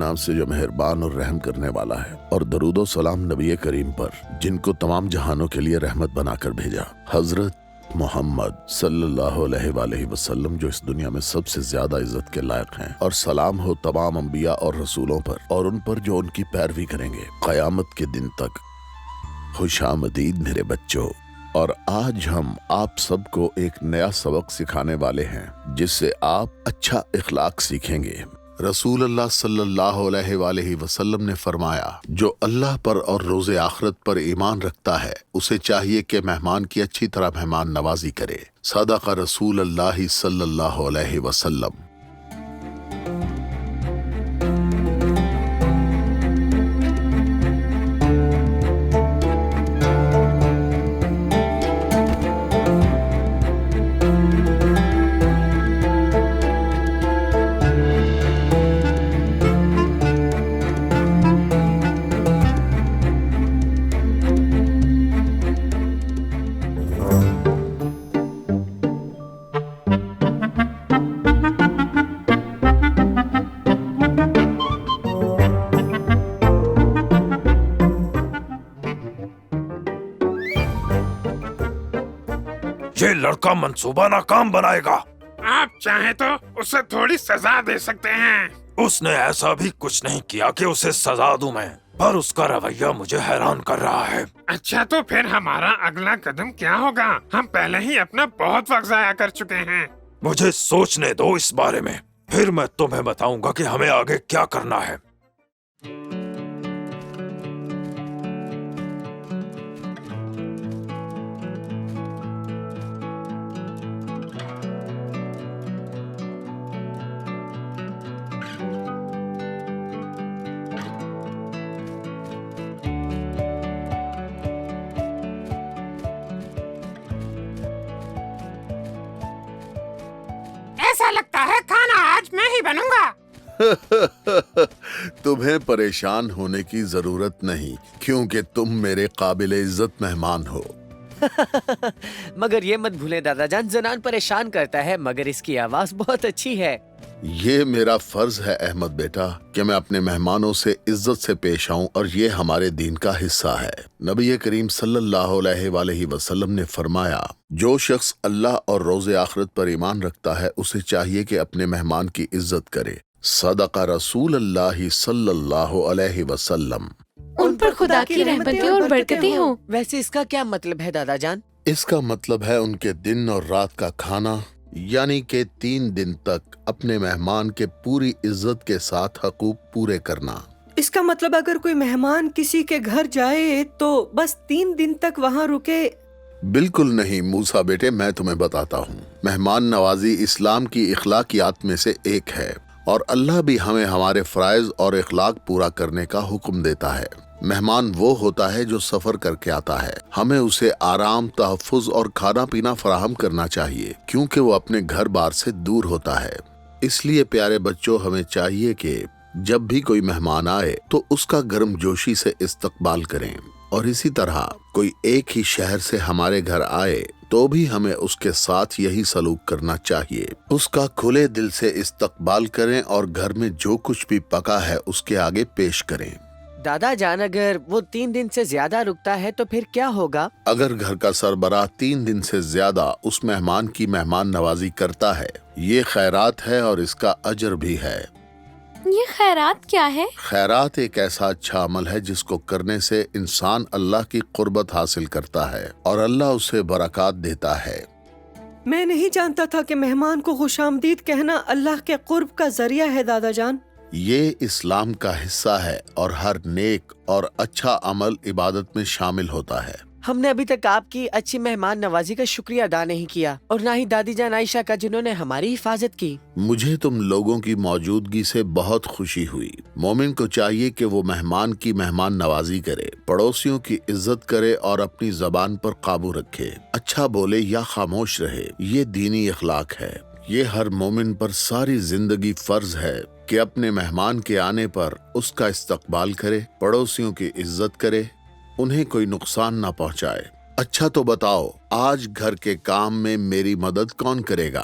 نام سے جو مہربان اور رحم کرنے والا ہے، اور درود و سلام نبی کریم پر جن کو تمام جہانوں کے لیے رحمت بنا کر بھیجا، حضرت محمد صلی اللہ علیہ وآلہ وسلم، جو اس دنیا میں سب سے زیادہ عزت کے لائق ہیں، اور سلام ہو تمام انبیاء اور رسولوں پر اور ان پر جو ان کی پیروی کریں گے قیامت کے دن تک۔ خوش آمدید میرے بچوں، اور آج ہم آپ سب کو ایک نیا سبق سکھانے والے ہیں جس سے آپ اچھا اخلاق سیکھیں گے۔ رسول اللہ صلی اللہ علیہ وآلہ وسلم نے فرمایا، جو اللہ پر اور روز آخرت پر ایمان رکھتا ہے اسے چاہیے کہ مہمان کی اچھی طرح مہمان نوازی کرے۔ صدق رسول اللہ صلی اللہ علیہ وسلم۔ یہ لڑکا منصوبہ ناکام بنائے گا۔ آپ چاہیں تو اسے تھوڑی سزا دے سکتے ہیں۔ اس نے ایسا بھی کچھ نہیں کیا کہ اسے سزا دوں میں، پر اس کا رویہ مجھے حیران کر رہا ہے۔ اچھا تو پھر ہمارا اگلا قدم کیا ہوگا؟ ہم پہلے ہی اپنا بہت وقت ضائع کر چکے ہیں۔ مجھے سوچنے دو اس بارے میں، پھر میں تمہیں بتاؤں گا کہ ہمیں آگے کیا کرنا ہے۔ ایسا لگتا ہے کھانا آج میں ہی بنوں گا۔ تمہیں پریشان ہونے کی ضرورت نہیں، کیونکہ تم میرے قابل عزت مہمان ہو۔ مگر یہ مت بھولیں دادا جان، زنان پریشان کرتا ہے مگر اس کی آواز بہت اچھی ہے۔ یہ میرا فرض ہے احمد بیٹا کہ میں اپنے مہمانوں سے عزت سے پیش آؤں، اور یہ ہمارے دین کا حصہ ہے۔ نبی کریم صلی اللہ علیہ وآلہ وسلم نے فرمایا، جو شخص اللہ اور روز آخرت پر ایمان رکھتا ہے اسے چاہیے کہ اپنے مہمان کی عزت کرے۔ صدق رسول اللہ صلی اللہ علیہ وسلم۔ ان پر خدا کی رحمتیں اور برکتیں ہوں۔ ویسے اس کا کیا مطلب ہے دادا جان؟ اس کا مطلب ہے ان کے دن اور رات کا کھانا، یعنی کہ 3 دن تک اپنے مہمان کے پوری عزت کے ساتھ حقوق پورے کرنا۔ اس کا مطلب اگر کوئی مہمان کسی کے گھر جائے تو بس 3 دن تک وہاں رکے؟ بالکل نہیں موسیٰ بیٹے، میں تمہیں بتاتا ہوں۔ مہمان نوازی اسلام کی اخلاقیات میں سے ایک ہے، اور اللہ بھی ہمیں ہمارے فرائض اور اخلاق پورا کرنے کا حکم دیتا ہے۔ مہمان وہ ہوتا ہے جو سفر کر کے آتا ہے، ہمیں اسے آرام، تحفظ اور کھانا پینا فراہم کرنا چاہیے، کیونکہ وہ اپنے گھر بار سے دور ہوتا ہے۔ اس لیے پیارے بچوں، ہمیں چاہیے کہ جب بھی کوئی مہمان آئے تو اس کا گرم جوشی سے استقبال کریں، اور اسی طرح کوئی ایک ہی شہر سے ہمارے گھر آئے تو بھی ہمیں اس کے ساتھ یہی سلوک کرنا چاہیے۔ اس کا کھلے دل سے استقبال کریں اور گھر میں جو کچھ بھی پکا ہے اس کے آگے پیش کریں۔ دادا جان، اگر وہ 3 دن سے زیادہ رکتا ہے تو پھر کیا ہوگا؟ اگر گھر کا سربراہ 3 دن سے زیادہ اس مہمان کی مہمان نوازی کرتا ہے، یہ خیرات ہے اور اس کا اجر بھی ہے۔ یہ خیرات کیا ہے؟ خیرات ایک ایسا اچھا عمل ہے جس کو کرنے سے انسان اللہ کی قربت حاصل کرتا ہے اور اللہ اسے برکات دیتا ہے۔ میں نہیں جانتا تھا کہ مہمان کو خوش آمدید کہنا اللہ کے قرب کا ذریعہ ہے دادا جان۔ یہ اسلام کا حصہ ہے، اور ہر نیک اور اچھا عمل عبادت میں شامل ہوتا ہے۔ ہم نے ابھی تک آپ کی اچھی مہمان نوازی کا شکریہ ادا نہیں کیا، اور نہ ہی دادی جان عائشہ کا جنہوں نے ہماری حفاظت کی۔ مجھے تم لوگوں کی موجودگی سے بہت خوشی ہوئی۔ مومن کو چاہیے کہ وہ مہمان کی مہمان نوازی کرے، پڑوسیوں کی عزت کرے اور اپنی زبان پر قابو رکھے، اچھا بولے یا خاموش رہے۔ یہ دینی اخلاق ہے۔ یہ ہر مومن پر ساری زندگی فرض ہے کہ اپنے مہمان کے آنے پر اس کا استقبال کرے، پڑوسیوں کی عزت کرے، انہیں کوئی نقصان نہ پہنچائے۔ اچھا تو بتاؤ، آج گھر کے کام میں میری مدد کون کرے گا؟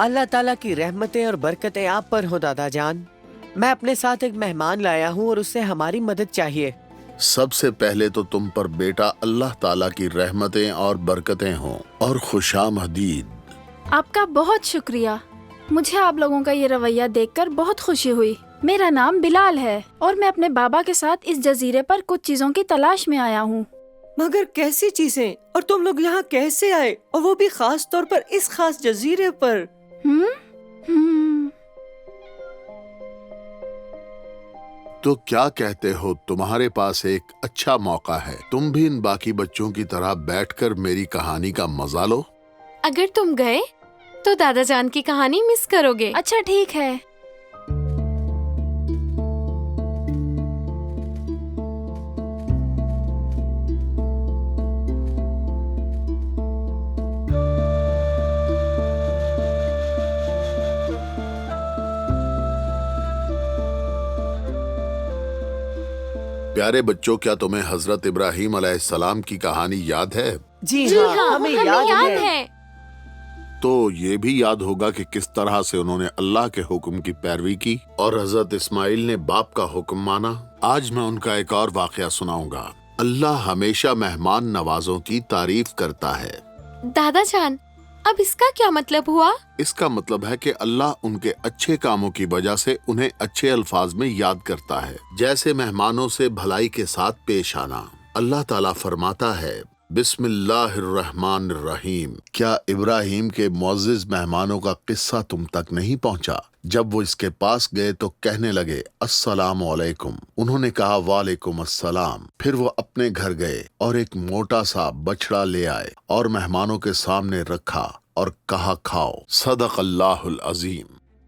اللہ تعالیٰ کی رحمتیں اور برکتیں آپ پر ہو دادا جان. میں اپنے ساتھ ایک مہمان لایا ہوں اور اس سے ہماری مدد چاہیے. سب سے پہلے تو تم پر بیٹا اللہ تعالیٰ کی رحمتیں اور برکتیں ہوں اور خوش آمدید. آپ کا بہت شکریہ. مجھے آپ لوگوں کا یہ رویہ دیکھ کر بہت خوشی ہوئی. میرا نام بلال ہے اور میں اپنے بابا کے ساتھ اس جزیرے پر کچھ چیزوں کی تلاش میں آیا ہوں. مگر کیسی چیزیں؟ اور تم لوگ یہاں کیسے آئے؟ اور وہ بھی خاص طور پر اس خاص جزیرے پر؟ تو کیا کہتے ہو، تمہارے پاس ایک اچھا موقع ہے. تم بھی ان باقی بچوں کی طرح بیٹھ کر میری کہانی کا مزہ لو. اگر تم گئے تو دادا جان کی کہانی مس کرو گے. اچھا ٹھیک ہے. پیارے بچوں، کیا تمہیں حضرت ابراہیم علیہ السلام کی کہانی یاد ہے؟ جی ہاں، ہمیں یاد ہے. تو یہ بھی یاد ہوگا کہ کس طرح سے انہوں نے اللہ کے حکم کی پیروی کی اور حضرت اسماعیل نے باپ کا حکم مانا. آج میں ان کا ایک اور واقعہ سناؤں گا. اللہ ہمیشہ مہمان نوازوں کی تعریف کرتا ہے. دادا جان، اب اس کا کیا مطلب ہوا؟ اس کا مطلب ہے کہ اللہ ان کے اچھے کاموں کی وجہ سے انہیں اچھے الفاظ میں یاد کرتا ہے، جیسے مہمانوں سے بھلائی کے ساتھ پیش آنا. اللہ تعالیٰ فرماتا ہے، بسم اللہ الرحمن الرحیم. کیا ابراہیم کے معزز مہمانوں کا قصہ تم تک نہیں پہنچا؟ جب وہ اس کے پاس گئے تو کہنے لگے السلام علیکم. انہوں نے کہا وعلیکم السلام. پھر وہ اپنے گھر گئے اور ایک موٹا سا بچڑا لے آئے اور مہمانوں کے سامنے رکھا اور کہا کھاؤ. صدق اللہ العظیم.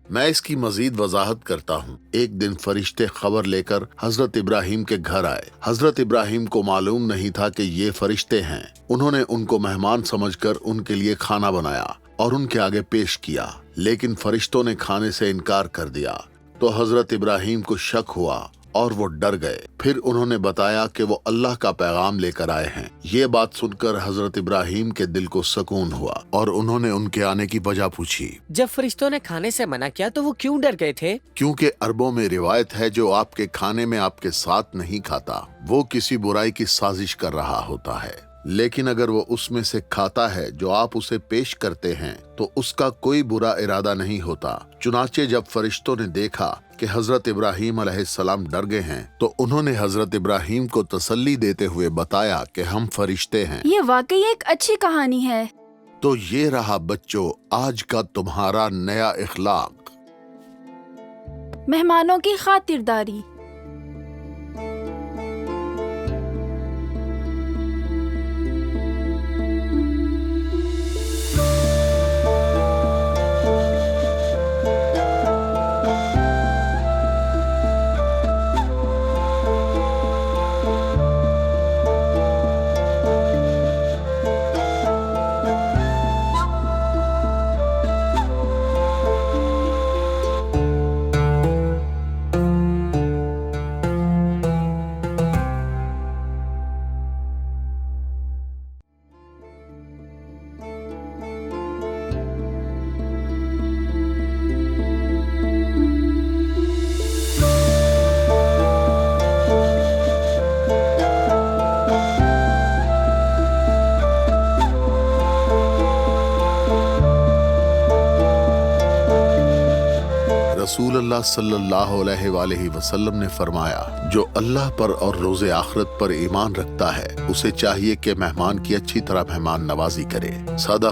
میں اس کی مزید وضاحت کرتا ہوں. ایک دن فرشتے خبر لے کر حضرت ابراہیم کے گھر آئے. حضرت ابراہیم کو معلوم نہیں تھا کہ یہ فرشتے ہیں. انہوں نے ان کو مہمان سمجھ کر ان کے لیے کھانا بنایا اور ان کے آگے پیش کیا، لیکن فرشتوں نے کھانے سے انکار کر دیا. تو حضرت ابراہیم کو شک ہوا اور وہ ڈر گئے. پھر انہوں نے بتایا کہ وہ اللہ کا پیغام لے کر آئے ہیں. یہ بات سن کر حضرت ابراہیم کے دل کو سکون ہوا اور انہوں نے ان کے آنے کی وجہ پوچھی. جب فرشتوں نے کھانے سے منع کیا تو وہ کیوں ڈر گئے تھے؟ کیونکہ عربوں میں روایت ہے، جو آپ کے کھانے میں آپ کے ساتھ نہیں کھاتا وہ کسی برائی کی سازش کر رہا ہوتا ہے، لیکن اگر وہ اس میں سے کھاتا ہے جو آپ اسے پیش کرتے ہیں تو اس کا کوئی برا ارادہ نہیں ہوتا. چنانچہ جب فرشتوں نے دیکھا کہ حضرت ابراہیم علیہ السلام ڈر گئے ہیں تو انہوں نے حضرت ابراہیم کو تسلی دیتے ہوئے بتایا کہ ہم فرشتے ہیں. یہ واقعی ایک اچھی کہانی ہے. تو یہ رہا بچوں آج کا تمہارا نیا اخلاق. مہمانوں کی خاطرداری. رسول اللہ صلی اللہ علیہ وآلہ وسلم نے فرمایا، جو اللہ پر اور روز آخرت پر ایمان رکھتا ہے اسے چاہیے کہ مہمان کی اچھی طرح مہمان نوازی کرے. صدق